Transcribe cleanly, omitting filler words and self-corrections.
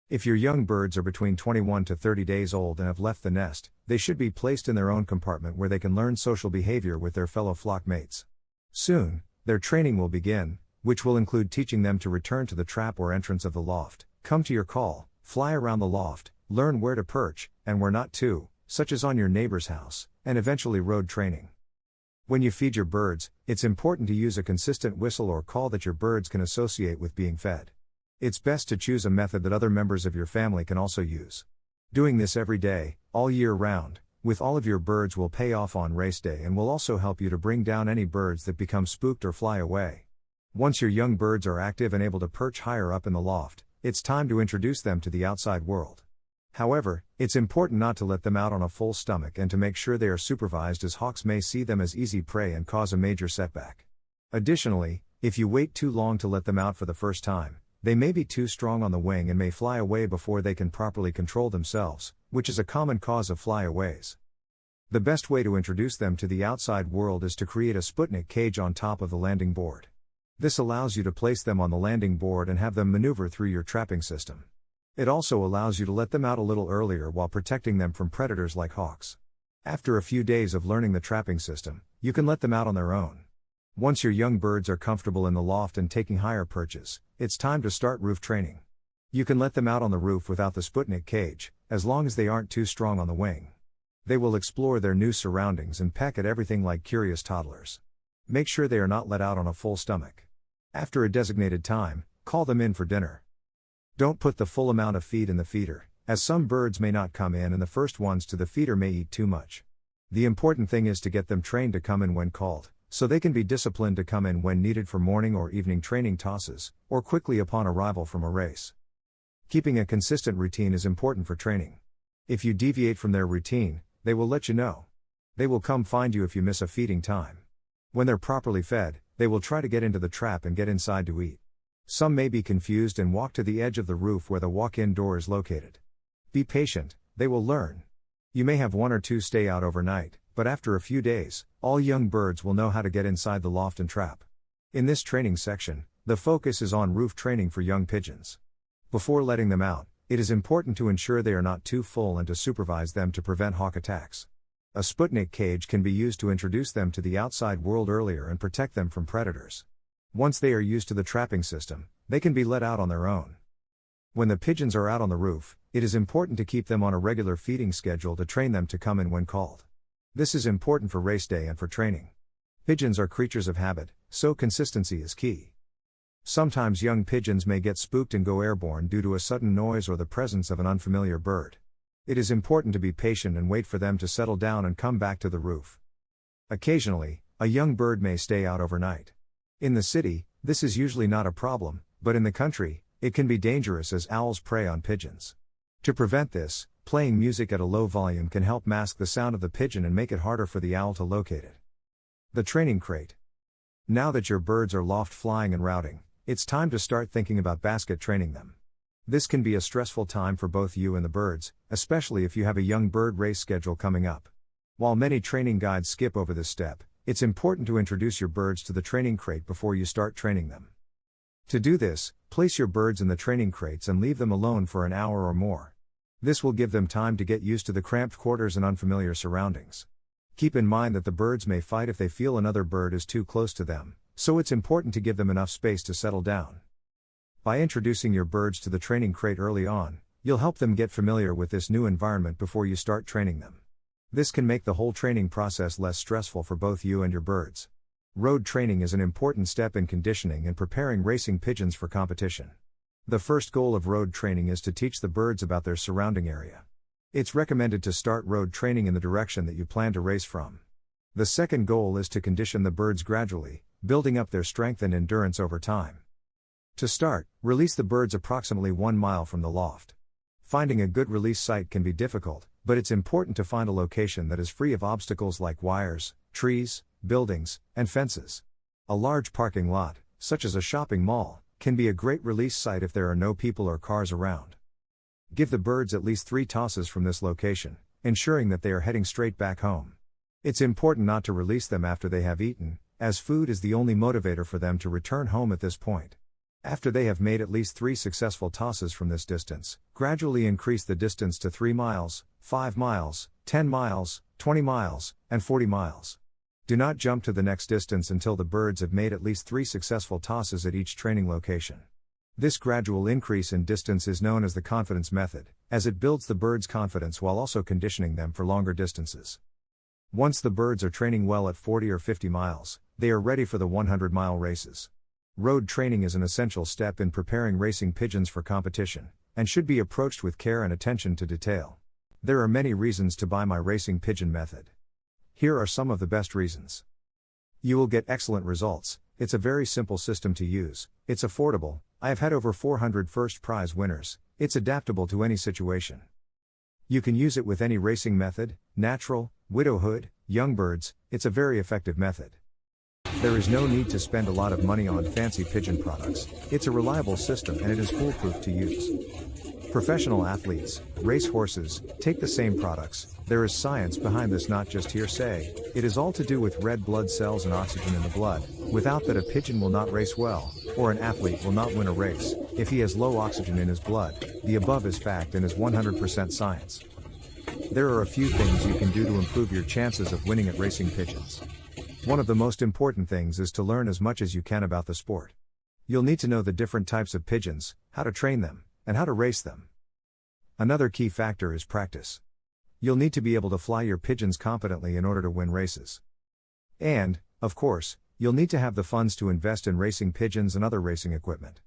If your young birds are between 21 to 30 days old and have left the nest, they should be placed in their own compartment where they can learn social behavior with their fellow flock mates. Soon, their training will begin, which will include teaching them to return to the trap or entrance of the loft, come to your call, fly around the loft, learn where to perch, and where not to, such as on your neighbor's house, and eventually road training. When you feed your birds, it's important to use a consistent whistle or call that your birds can associate with being fed. It's best to choose a method that other members of your family can also use. Doing this every day, all year round, with all of your birds will pay off on race day and will also help you to bring down any birds that become spooked or fly away. Once your young birds are active and able to perch higher up in the loft, it's time to introduce them to the outside world. However, it's important not to let them out on a full stomach and to make sure they are supervised, as hawks may see them as easy prey and cause a major setback. Additionally, if you wait too long to let them out for the first time, they may be too strong on the wing and may fly away before they can properly control themselves, which is a common cause of flyaways. The best way to introduce them to the outside world is to create a Sputnik cage on top of the landing board. This allows you to place them on the landing board and have them maneuver through your trapping system. It also allows you to let them out a little earlier while protecting them from predators like hawks. After a few days of learning the trapping system, you can let them out on their own. Once your young birds are comfortable in the loft and taking higher perches, it's time to start roof training. You can let them out on the roof without the Sputnik cage, as long as they aren't too strong on the wing. They will explore their new surroundings and peck at everything like curious toddlers. Make sure they are not let out on a full stomach. After a designated time, call them in for dinner. Don't put the full amount of feed in the feeder, as some birds may not come in and the first ones to the feeder may eat too much. The important thing is to get them trained to come in when called, so they can be disciplined to come in when needed for morning or evening training tosses, or quickly upon arrival from a race. Keeping a consistent routine is important for training. If you deviate from their routine, they will let you know. They will come find you if you miss a feeding time. When they're properly fed, they will try to get into the trap and get inside to eat. Some may be confused and walk to the edge of the roof where the walk-in door is located. Be patient, they will learn. You may have one or two stay out overnight, but after a few days, all young birds will know how to get inside the loft and trap. In this training section, the focus is on roof training for young pigeons. Before letting them out, it is important to ensure they are not too full and to supervise them to prevent hawk attacks. A Sputnik cage can be used to introduce them to the outside world earlier and protect them from predators. Once they are used to the trapping system, they can be let out on their own. When the pigeons are out on the roof, it is important to keep them on a regular feeding schedule to train them to come in when called. This is important for race day and for training. Pigeons are creatures of habit, so consistency is key. Sometimes young pigeons may get spooked and go airborne due to a sudden noise or the presence of an unfamiliar bird. It is important to be patient and wait for them to settle down and come back to the roof. Occasionally, a young bird may stay out overnight. In the city, this is usually not a problem, but in the country, it can be dangerous as owls prey on pigeons. To prevent this, playing music at a low volume can help mask the sound of the pigeon and make it harder for the owl to locate it. The training crate. Now that your birds are loft flying and routing, it's time to start thinking about basket training them. This can be a stressful time for both you and the birds, especially if you have a young bird race schedule coming up. While many training guides skip over this step, it's important to introduce your birds to the training crate before you start training them. To do this, place your birds in the training crates and leave them alone for an hour or more. This will give them time to get used to the cramped quarters and unfamiliar surroundings. Keep in mind that the birds may fight if they feel another bird is too close to them, so it's important to give them enough space to settle down. By introducing your birds to the training crate early on, you'll help them get familiar with this new environment before you start training them. This can make the whole training process less stressful for both you and your birds. Road training is an important step in conditioning and preparing racing pigeons for competition. The first goal of road training is to teach the birds about their surrounding area. It's recommended to start road training in the direction that you plan to race from. The second goal is to condition the birds gradually, building up their strength and endurance over time. To start, release the birds approximately 1 mile from the loft. Finding a good release site can be difficult, but it's important to find a location that is free of obstacles like wires, trees, buildings, and fences. A large parking lot, such as a shopping mall, can be a great release site if there are no people or cars around. Give the birds at least 3 tosses from this location, ensuring that they are heading straight back home. It's important not to release them after they have eaten, as food is the only motivator for them to return home at this point. After they have made at least 3 successful tosses from this distance, gradually increase the distance to 3 miles, 5 miles, 10 miles, 20 miles, and 40 miles. Do not jump to the next distance until the birds have made at least 3 successful tosses at each training location. This gradual increase in distance is known as the confidence method, as it builds the bird's confidence while also conditioning them for longer distances. Once the birds are training well at 40 or 50 miles, they are ready for the 100-mile races. Road training is an essential step in preparing racing pigeons for competition, and should be approached with care and attention to detail. There are many reasons to buy my racing pigeon method. Here are some of the best reasons. You will get excellent results. It's a very simple system to use, it's affordable, I have had over 400 first prize winners, it's adaptable to any situation. You can use it with any racing method, natural, widowhood, young birds, it's a very effective method. There is no need to spend a lot of money on fancy pigeon products, it's a reliable system and it is foolproof to use. Professional athletes, race horses, take the same products. There is science behind this, not just hearsay. It is all to do with red blood cells and oxygen in the blood. Without that, a pigeon will not race well, or an athlete will not win a race. If he has low oxygen in his blood, the above is fact and is 100% science. There are a few things you can do to improve your chances of winning at racing pigeons. One of the most important things is to learn as much as you can about the sport. You'll need to know the different types of pigeons, how to train them, and how to race them. Another key factor is practice. You'll need to be able to fly your pigeons competently in order to win races. And, of course, you'll need to have the funds to invest in racing pigeons and other racing equipment.